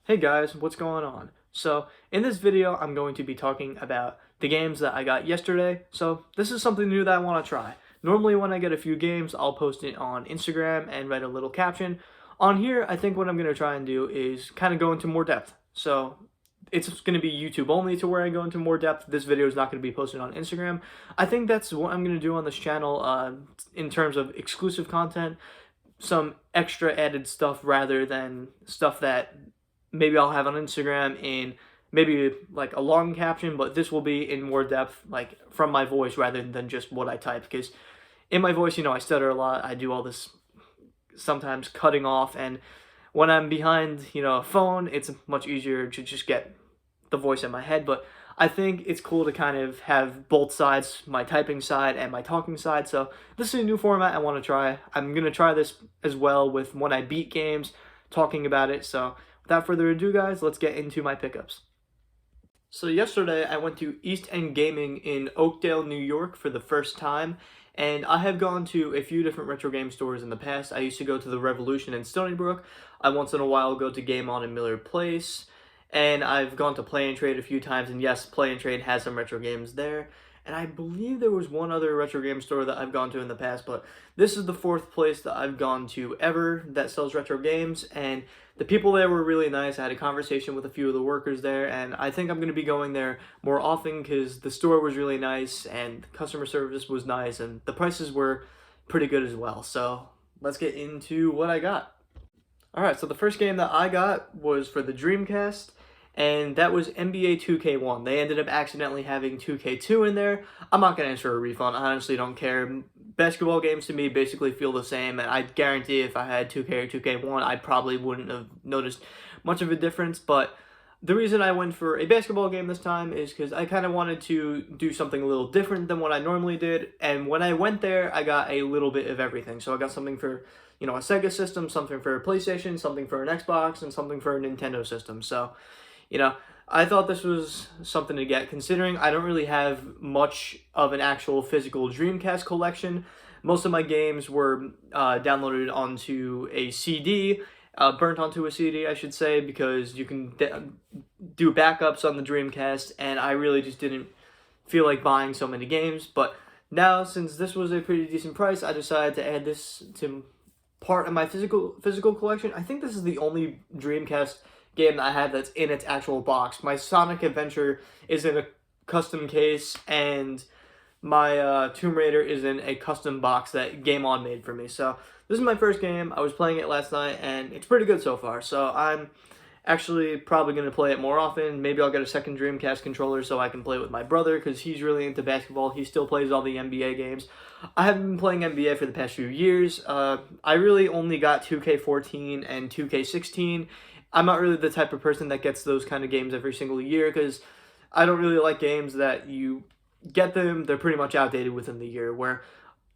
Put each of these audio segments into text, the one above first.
Hey guys, what's going on? So, in this video, I'm going to be talking about the games that I got yesterday. So, this is something new that I want to try. Normally, when I get a few games, I'll post it on Instagram and write a little caption. On here, I think what I'm going to try and do is kind of go into more depth. So, it's going to be YouTube only to where I go into more depth. This video is not going to be posted on Instagram. I think that's what I'm going to do on this channel in terms of exclusive content, some extra added stuff rather than stuff that maybe I'll have on Instagram in maybe like a long caption, but this will be in more depth, like from my voice rather than just what I type. Because in my voice, I stutter a lot. I do all this sometimes cutting off, and when I'm behind, a phone, it's much easier to just get the voice in my head. But I think it's cool to kind of have both sides, my typing side and my talking side. So this is a new format I want to try. I'm going to try this as well with when I beat games, talking about it. So without further ado, guys, let's get into my pickups. So yesterday, I went to EastEndgaming in Oakdale, New York for the first time, and I have gone to a few different retro game stores in the past. I used to go to the Revolution in Stony Brook. I once in a while go to Game On in Miller Place, and I've gone to Play and Trade a few times, and yes, Play and Trade has some retro games there. And I believe there was one other retro game store that I've gone to in the past, but this is the fourth place that I've gone to ever that sells retro games, and the people there were really nice. I had a conversation with a few of the workers there, and I think I'm going to be going there more often because the store was really nice, and customer service was nice, and the prices were pretty good as well. So let's get into what I got. Alright, so the first game that I got was for the Dreamcast, and that was NBA 2K1. They ended up accidentally having 2K2 in there. I'm not going to ask for a refund. I honestly don't care. Basketball games to me basically feel the same, and I guarantee if I had 2K or 2K1, I probably wouldn't have noticed much of a difference. But the reason I went for a basketball game this time is because I kind of wanted to do something a little different than what I normally did, and when I went there, I got a little bit of everything. So I got something for, a Sega system, something for a PlayStation, something for an Xbox, and something for a Nintendo system. So I thought this was something to get, considering I don't really have much of an actual physical Dreamcast collection. Most of my games were downloaded onto a CD, burnt onto a CD, I should say, because you can do backups on the Dreamcast, and I really just didn't feel like buying so many games. But now, since this was a pretty decent price, I decided to add this to part of my physical collection. I think this is the only Dreamcast game that I have that's in its actual box. My Sonic Adventure is in a custom case, and my Tomb Raider is in a custom box that Game On made for me. So this is my first game. I was playing it last night, and it's pretty good so far. So I'm actually probably going to play it more often. Maybe I'll get a second Dreamcast controller so I can play with my brother, because he's really into basketball. He still plays all the NBA games. I haven't been playing NBA for the past few years. I really only got 2K14 and 2K16. I'm not really the type of person that gets those kind of games every single year, because I don't really like games that you get them, they're pretty much outdated within the year, where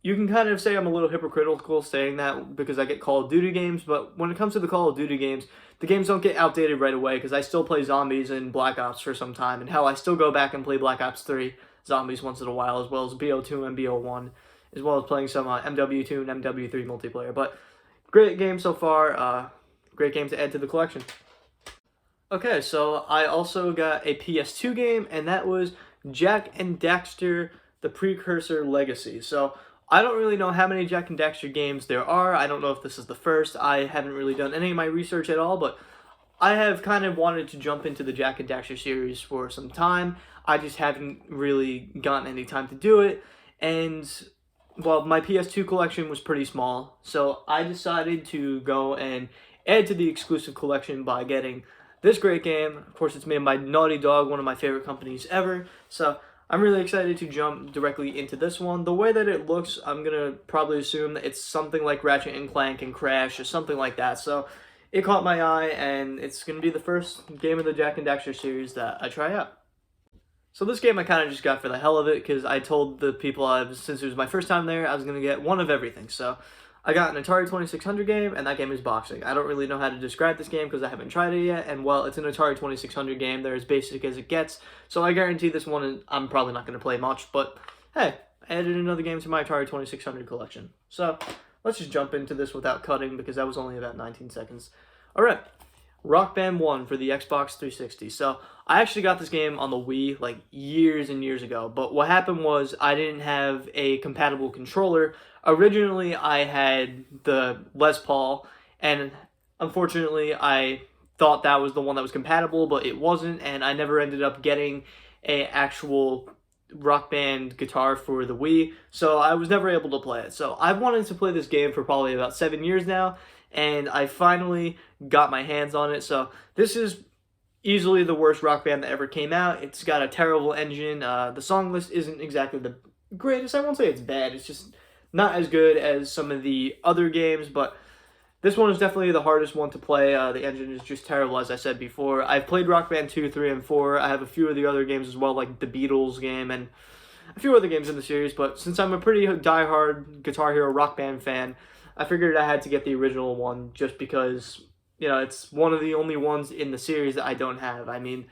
you can kind of say I'm a little hypocritical saying that because I get Call of Duty games, but when it comes to the Call of Duty games, the games don't get outdated right away, because I still play Zombies and Black Ops for some time, and hell, I still go back and play Black Ops 3 Zombies once in a while, as well as BO2 and BO1, as well as playing some MW2 and MW3 multiplayer. But great game so far. Great game to add to the collection. Okay, so I also got a PS2 game, and that was Jak and Daxter, the Precursor Legacy. So I don't really know how many Jak and Daxter games there are. I don't know if this is the first. I haven't really done any of my research at all, but I have kind of wanted to jump into the Jak and Daxter series for some time. I just haven't really gotten any time to do it, and well, my PS2 collection was pretty small, so I decided to go and add to the exclusive collection by getting this great game. Of course, it's made by Naughty Dog, one of my favorite companies ever. So I'm really excited to jump directly into this one. The way that it looks, I'm going to probably assume that it's something like Ratchet and Clank and Crash or something like that. So it caught my eye, and it's going to be the first game of the Jak and Daxter series that I try out. So this game I kind of just got for the hell of it, because I told the people, since it was my first time there, I was going to get one of everything. So I got an Atari 2600 game, and that game is boxing. I don't really know how to describe this game because I haven't tried it yet, and well, it's an Atari 2600 game. They're as basic as it gets, so I guarantee this one I'm probably not going to play much, but hey, I added another game to my Atari 2600 collection. So let's just jump into this without cutting, because that was only about 19 seconds. Alright, Rock Band 1 for the Xbox 360. So I actually got this game on the Wii like years and years ago, but what happened was I didn't have a compatible controller. Originally I had the Les Paul, and unfortunately I thought that was the one that was compatible, but it wasn't, and I never ended up getting a actual Rock Band guitar for the Wii, so I was never able to play it. So I've wanted to play this game for probably about 7 years now, and I finally got my hands on it. So this is easily the worst Rock Band that ever came out. It's got a terrible engine. The song list isn't exactly the greatest. I won't say it's bad. It's just not as good as some of the other games, but this one is definitely the hardest one to play. The engine is just terrible, as I said before. I've played Rock Band 2, 3, and 4. I have a few of the other games as well, like the Beatles game and a few other games in the series, but since I'm a pretty die-hard Guitar Hero Rock Band fan, I figured I had to get the original one just because, you know, it's one of the only ones in the series that I don't have. I mean,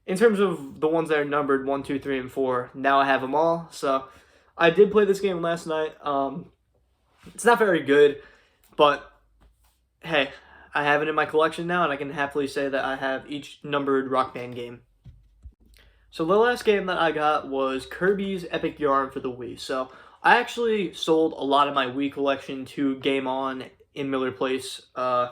in terms of the ones that are numbered 1, 2, 3, and 4, now I have them all. So I did play this game last night. It's not very good, but hey, I have it in my collection now, and I can happily say that I have each numbered Rock Band game. So the last game that I got was Kirby's Epic Yarn for the Wii. So I actually sold a lot of my Wii collection to Game On in Miller Place a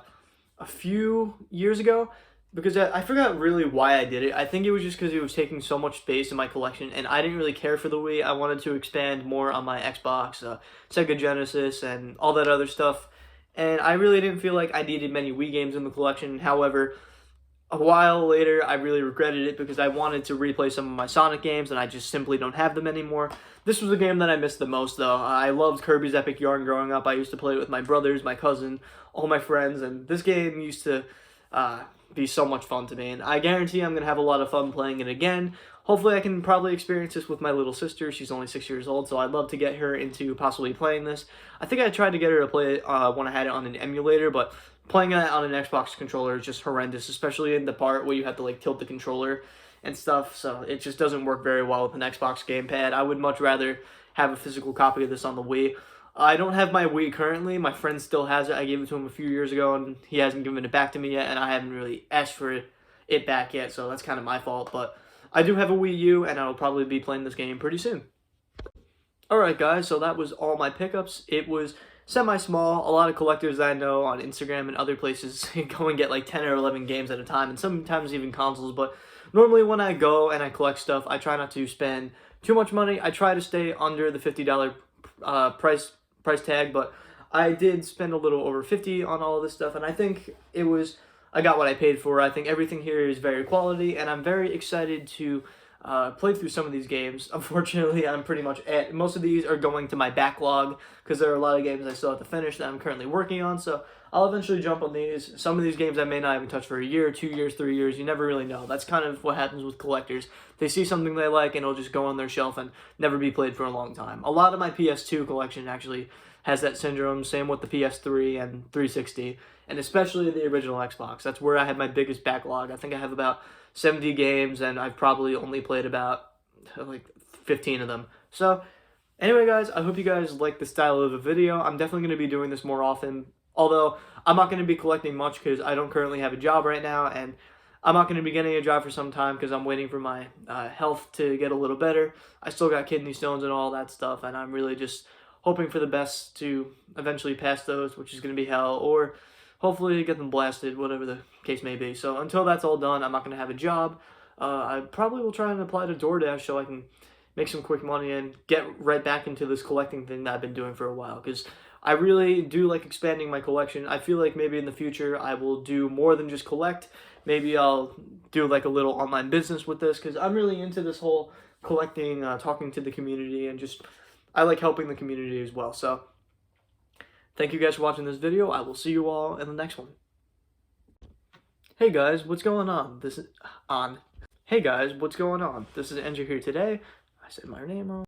few years ago, because I forgot really why I did it. I think it was just because it was taking so much space in my collection, and I didn't really care for the Wii. I wanted to expand more on my Xbox, Sega Genesis, and all that other stuff. And I really didn't feel like I needed many Wii games in the collection. However, a while later, I really regretted it because I wanted to replay some of my Sonic games, and I just simply don't have them anymore. This was a game that I missed the most, though. I loved Kirby's Epic Yarn growing up. I used to play it with my brothers, my cousin, all my friends, and this game used to be so much fun to me. And I guarantee I'm going to have a lot of fun playing it again. Hopefully, I can probably experience this with my little sister. She's only 6 years old, so I'd love to get her into possibly playing this. I think I tried to get her to play it when I had it on an emulator, but playing it on an Xbox controller is just horrendous, especially in the part where you have to like tilt the controller and stuff, so it just doesn't work very well with an Xbox gamepad. I would much rather have a physical copy of this on the Wii. I don't have my Wii currently. My friend still has it. I gave it to him a few years ago, and he hasn't given it back to me yet, and I haven't really asked for it back yet, so that's kind of my fault, but I do have a Wii U, and I'll probably be playing this game pretty soon. Alright guys, so that was all my pickups. It was semi-small. A lot of collectors that I know on Instagram and other places go and get like 10 or 11 games at a time, and sometimes even consoles, but normally when I go and I collect stuff, I try not to spend too much money. I try to stay under the $50 price tag, but I did spend a little over $50 on all of this stuff, and I think I got what I paid for. I think everything here is very quality, and I'm very excited to play through some of these games. Unfortunately, I'm pretty much most of these are going to my backlog because there are a lot of games I still have to finish that I'm currently working on, so I'll eventually jump on these. Some of these games I may not even touch for a year, 2 years, 3 years. You never really know. That's kind of what happens with collectors. They see something they like and it'll just go on their shelf and never be played for a long time. A lot of my PS2 collection actually has that syndrome. Same with the PS3 and 360, and especially the original Xbox. That's where I had my biggest backlog. I think I have about 70 games, and I've probably only played about like 15 of them. So anyway guys, I hope you guys like the style of the video. I'm definitely going to be doing this more often, although I'm not going to be collecting much because I don't currently have a job right now, and I'm not going to be getting a job for some time because I'm waiting for my health to get a little better. I still got kidney stones and all that stuff, and I'm really just hoping for the best to eventually pass those, which is going to be hell, or hopefully get them blasted, whatever the case may be. So until that's all done, I'm not going to have a job. I probably will try and apply to DoorDash so I can make some quick money and get right back into this collecting thing that I've been doing for a while, because I really do like expanding my collection. I feel like maybe in the future I will do more than just collect. Maybe I'll do like a little online business with this, because I'm really into this whole collecting, talking to the community, and just I like helping the community as well. So thank you guys for watching this video. I will see you all in the next one. Hey guys, what's going on? Hey guys, what's going on? This is Andrew here today. I said my name wrong.